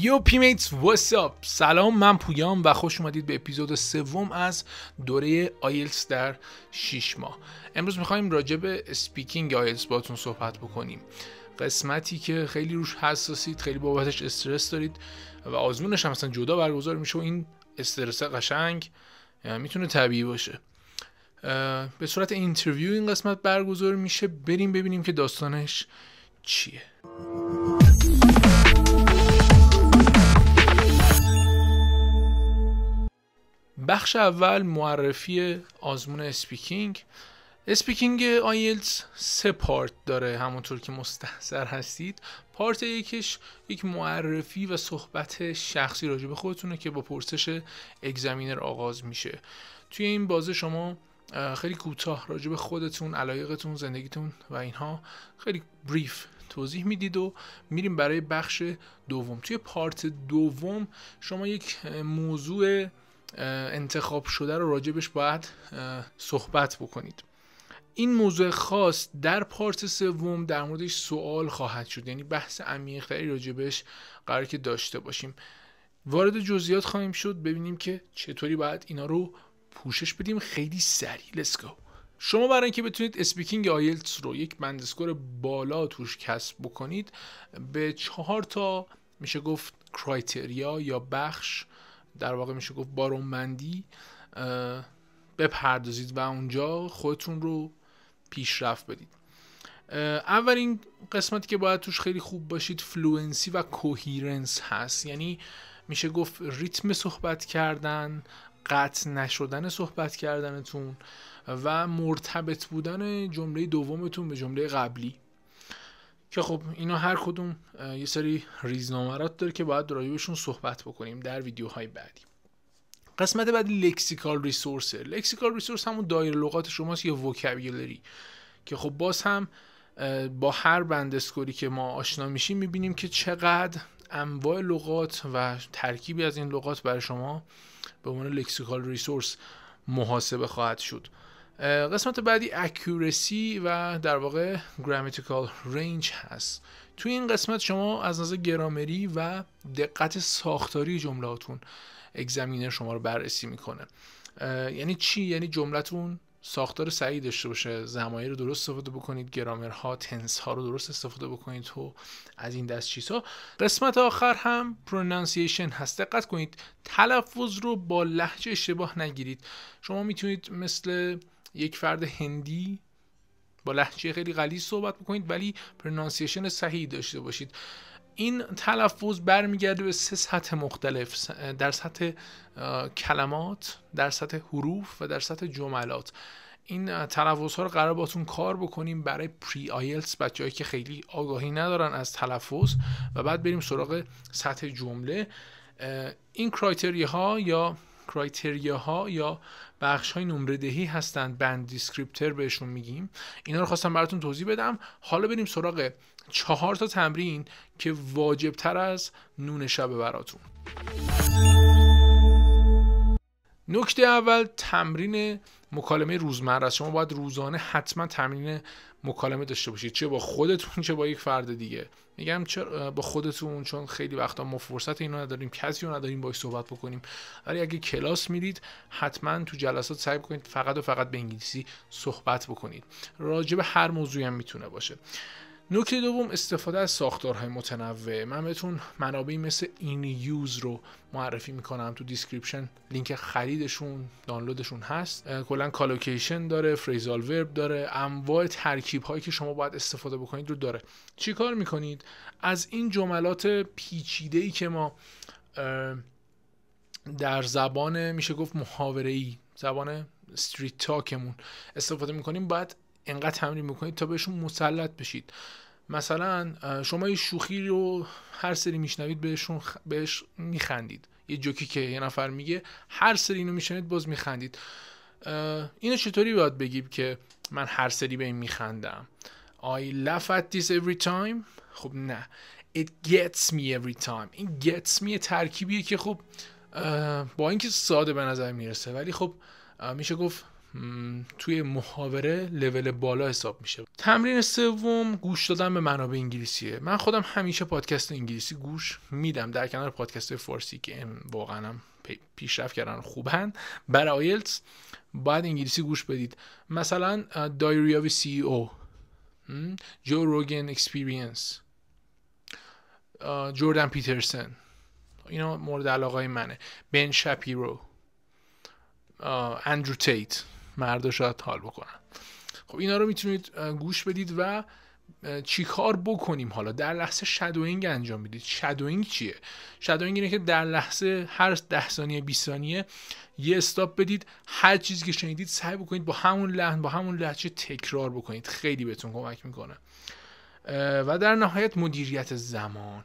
یو پیمیتس واتساپ، سلام، من پویام و خوش اومدید به اپیزود سوم از دوره آیلتس در 6 ماه. امروز میخوایم راجع به اسپیکینگ آیلتس باتون صحبت بکنیم، قسمتی که خیلی روش حساسید، خیلی بابتش استرس دارید و آزمونش هم مثلا جدا برگزار میشه و این استرس قشنگ میتونه طبیعی باشه. به صورت اینترویو این قسمت برگزار میشه، بریم ببینیم که داستانش چیه. بخش اول معرفی آزمون اسپیکینگ آیلتس 3 پارت داره، همونطور که مستحضر هستید. پارت یکش یک معرفی و صحبت شخصی راجع به خودتونه که با پرسش اگزمینر آغاز میشه. توی این بازه شما خیلی کوتاه راجع به خودتون، علایقتون، زندگیتون و اینها خیلی بریف توضیح میدید و میریم برای بخش دوم. توی پارت دوم شما یک موضوع انتخاب شده رو راجبش باید صحبت بکنید. این موضوع خاص در پارت سوم در موردش سوال خواهد شد، یعنی بحث عمیق‌تری راجبش قراره که داشته باشیم. وارد جزئیات خواهیم شد، ببینیم که چطوری باید اینا رو پوشش بدیم. خیلی سریع let's go. شما برای اینکه بتونید اسپیکینگ آیلتس رو یک بند اسکور بالا توش کسب بکنید، به 4 تا میشه گفت کرایتریا یا بخش، در واقع میشه گفت بارونمندی بپردازید و اونجا خودتون رو پیشرفت بدید. اولین قسمتی که باید توش خیلی خوب باشید فلوئنسی و کوهیرنس هست، یعنی میشه گفت ریتم صحبت کردن، قطع نشدن صحبت کردنتون و مرتبط بودن جمله دومتون به جمله قبلی، که خب اینا هر کدوم یه سری ریزنمرات داره که باید راجعشون صحبت بکنیم در ویدیوهای بعدی. قسمت بعدی لکسیکال ریسورس. لکسیکال ریسورس همون دایره لغات شماست یا وکابولری، که خب باز هم با هر بند اسکوری که ما آشنا میشیم میبینیم که چقدر انواع لغات و ترکیبی از این لغات برای شما به عنوان لکسیکال ریسورس محاسبه خواهد شد. قسمت بعدی اکورسی و در واقع گراماتیکال رنج هست. توی این قسمت شما از نظر گرامری و دقت ساختاری جملاتون اگزمینر شما رو بررسی میکنه. یعنی چی؟ یعنی جملتون ساختار صحیح داشته باشه، ضمایر رو درست استفاده بکنید، گرامرها، تنس ها رو درست استفاده بکنید و از این دست چیزها. قسمت آخر هم پرونانسیشن هست. دقت کنید تلفظ رو با لهجه اشتباه نگیرید. شما میتونید مثل یک فرد هندی با لهجه خیلی غلیظ صحبت بکنید ولی پرونانسیشن صحیح داشته باشید. این تلفظ برمیگرده به 3 سطح مختلف، در سطح کلمات، در سطح حروف و در سطح جملات. این تلفظ ها رو قرار باتون کار بکنیم برای پری آیلتس، بچه‌هایی که خیلی آگاهی ندارن از تلفظ، و بعد بریم سراغ سطح جمله. این کرایتریاها یا بخش های نمره دهی هستند، بند دیسکریپتر بهشون میگیم. اینا رو خواستم براتون توضیح بدم. حالا بریم سراغ 4 تا تمرین که واجب تر از نون شبه براتون. نکته اول تمرین مکالمه روزمره است. شما باید روزانه حتما تمرین مکالمه داشته باشید، چه با خودتون چه با یک فرد دیگه. میگم چرا با خودتون؟ چون خیلی وقتا ما فرصت اینو نداریم، کسی رو نداریم باهاش صحبت بکنیم. ولی اگه کلاس میرید حتما تو جلسات سعی کنید فقط و فقط به انگلیسی صحبت بکنید. راجع به هر موضوعی هم میتونه باشه. نکته دوم استفاده از ساختارهای متنوع. من بهتون منابعی مثل این یوز رو معرفی میکنم، تو دیسکریپشن لینک خریدشون، دانلودشون هست. کلا کالوکیشن داره، فریزال ورب داره، انواع ترکیب هایی که شما باید استفاده بکنید رو داره. چی کار میکنید؟ از این جملات پیچیده ای که ما در زبان میشه گفت محاوره‌ای، زبان استریت تاکمون استفاده میکنیم، باید انقدر تمرین بکنید تا بهشون مسلط بشید. مثلا شما یه شوخی رو هر سری میشنوید بهش میخندید، یه جوکی که یه نفر میگه هر سری اینو میشنوید باز میخندید. اینو چطوری باید بگیم که من هر سری به این میخندم؟ I laugh at this every time. خب نه، it gets me every time. این gets me ترکیبیه که خب با اینکه ساده به نظر میرسه ولی خب میشه گفت توی محاوره لول بالا حساب میشه. تمرین سوم گوش دادن به منابع انگلیسیه. من خودم همیشه پادکست انگلیسی گوش میدم در کنار پادکست فارسی که واقعا هم پیشرفت کردن خوبن. برای آیلتس باید انگلیسی گوش بدید. مثلا Diary of a CEO، جو روگن اکسپریانس، جوردن پیترسن، اینا مورد علاقه منه. بن شاپیرو، اندرو تیت، مردا شاید حال بکنن. خب اینا رو میتونید گوش بدید و چی کار بکنیم حالا در لحظه شادوینگ انجام بدید. شادوینگ چیه؟ شادوینگ اینه که در لحظه هر 10 ثانیه 20 ثانیه یه استاپ بدید، هر چیزی که شنیدید سعی بکنید با همون لحن با همون لهجه تکرار بکنید، خیلی بهتون کمک میکنه. و در نهایت مدیریت زمان.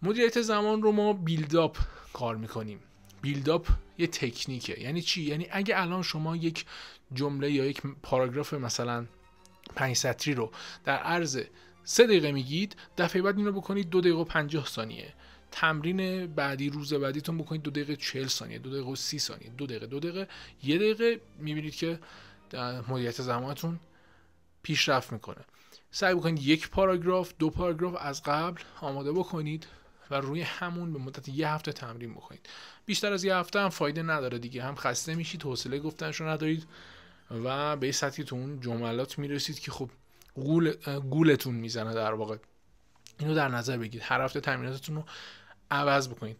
مدیریت زمان رو ما بیلداپ کار میکنیم. بیلداپ یه تکنیکه. یعنی چی؟ یعنی اگه الان شما یک جمله یا یک پاراگراف مثلا 5 سطری رو در عرض 3 دقیقه میگید، دفعه بعد این رو بکنید 2 دقیقه و 50 ثانیه. تمرین بعدی روز بعدیتون بکنید 2 دقیقه 40 ثانیه، 2 دقیقه و 30 ثانیه، 2 دقیقه 1 دقیقه، میبینید که مدیریت زمانتون پیشرفت میکنه. سعی بکنید یک پاراگراف 2 پاراگراف از قبل آماده بکنید و روی همون به مدت 1 هفته تمرین بکنید. بیشتر از 1 هفته هم فایده نداره دیگه، هم خسته میشید، حوصله گفتنشو ندارید و به سطحی تو اون جملات میرسید که خب گولتون میزنه در واقع. اینو در نظر بگیرید، هر هفته تمریناتتون رو عوض بکنید.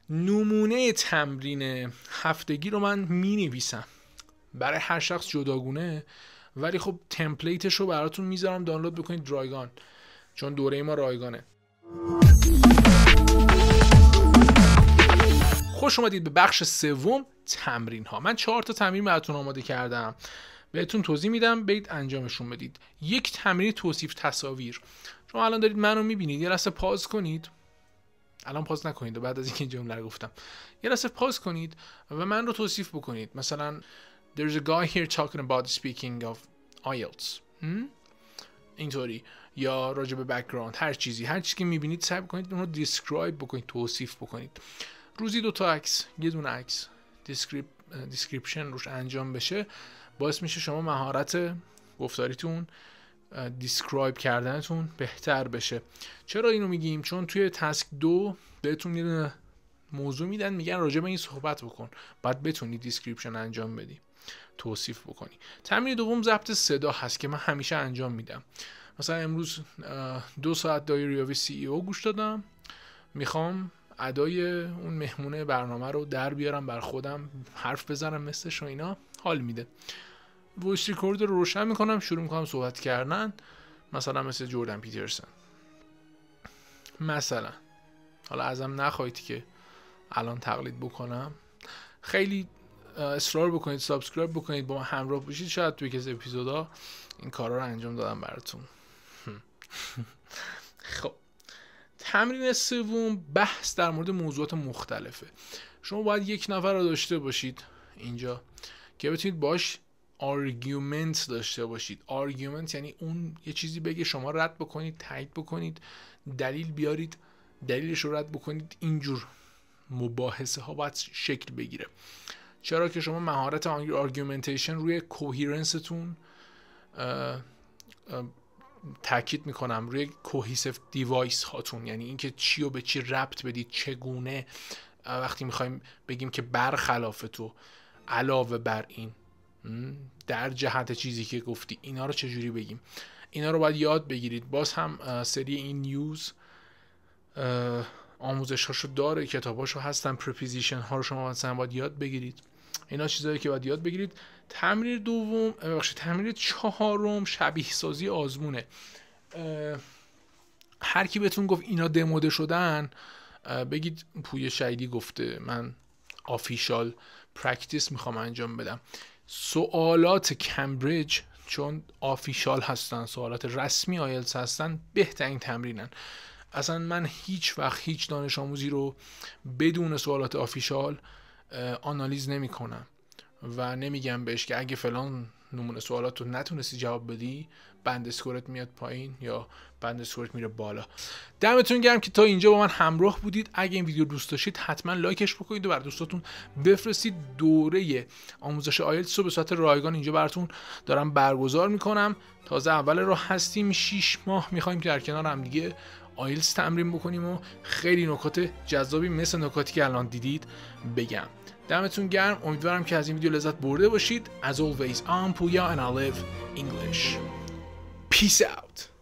نمونه تمرین هفتگی رو من مینویسم برای هر شخص جداگونه، ولی خب تمپلیتش رو براتون میذارم دانلود بکنید رایگان، چون دوره ما رایگانه. خوش اومدید به بخش سوم، تمرین ها. من 4 تا تمرین براتون آماده کردم، بهتون توضیح میدم، برید انجامشون بدید. یک تمرین توصیف تصاویر. شما الان دارید منو میبینید، یه لحظه پاز کنید. الان پاز نکنید، بعد از اینکه جمله رو گفتم یه لحظه پاز کنید و من رو توصیف بکنید. مثلا there's a guy here talking about speaking of IELTS، اینطوری، یا راجع به بک‌گراند، هر چیزی که میبینید سعی کنید اون رو دیسکرایب بکنید، توصیف بکنید. روزی 2 تا عکس، یه دونه عکس دیسکریپشن روش انجام بشه، باعث میشه شما مهارت گفتاریتون، دیسکرایب کردنتون بهتر بشه. چرا اینو میگیم؟ چون توی تاسک 2 بهتون یه موضوع میدن، میگن راجع به این صحبت بکن، بعد بتونی دیسکریپشن انجام بدی، توصیف بکنی. تمرین دوم ضبط صدا هست که من همیشه انجام میدم. مثلا امروز 2 ساعت دایری آف CEO گوش دادم، میخوام ادای اون مهمونه برنامه رو در بیارم بر خودم، حرف بزنم مثلش و اینا، حال میده. وایس ریکورد رو روشن میکنم، شروع میکنم صحبت کردن، مثلا مثل جوردن پیترسن مثلا. حالا ازم نخواهید که الان تقلید بکنم، خیلی اصرار بکنید سابسکرایب بکنید، با من همراه باشید، شاید توی کسی اپیزودا این کارا رو انجام دادم براتون. خب تمرین سوم بحث در مورد موضوعات مختلفه. شما باید یک نفر رو داشته باشید اینجا که بتونید باش آرگومنت داشته باشید. آرگومنت یعنی اون یه چیزی بگه شما رد بکنید، تایید بکنید، دلیل بیارید، دلیلش رو رد بکنید. اینجور مباحثه ها باید شکل بگیره. چرا که شما مهارت آرگومنتیشن روی کوهیرنستون تاکید میکنم، روی کوهیسیو دیوایس هاتون، یعنی اینکه چی رو به چی ربط بدید، چگونه وقتی میخوایم بگیم که برخلاف تو، علاوه بر این، در جهت چیزی که گفتی، اینا رو چجوری بگیم، اینا رو باید یاد بگیرید. باز هم سری این نیوز آموزش هاشو داره، کتاباشو هستن، پرپوزیشن ها رو شما مثلا باید یاد بگیرید. اینا چیزایی که باید یاد بگیرید. تمرین 4 شبیه سازی آزمونه. هر کی بهتون گفت اینا دموده شدن، بگید پویا شهیدی گفته، من آفیشال پرکتیس میخوام انجام بدم. سوالات کمبریج چون آفیشال هستن، سوالات رسمی آیلتس هستن، بهترین تمرینن. اصلا من هیچ وقت هیچ دانش آموزی رو بدون سوالات آفیشال آنالیز نمی کنم و نمیگم بهش که اگه فلان نمونه سوالات رو نتونستی جواب بدی بند اسکورت میاد پایین یا بند اسکورت میره بالا. دمتون گرم که تا اینجا با من همراه بودید. اگه این ویدیو دوست داشتید حتما لایکش بکنید و برای دوستاتون بفرستید. دوره آموزش آیلتس رو به صورت رایگان اینجا براتون دارم برگزار میکنم. تازه اول راه هستیم، 6 ماه میخوایم که در کنار هم دیگه آیلتس تمرین بکنیم و خیلی نکات جذابی مثل نکاتی که الان دیدید بگم. دمتون گرم. امیدوارم که از این ویدیو لذت برده باشید. As always, I'm Puya and I live English. Peace out.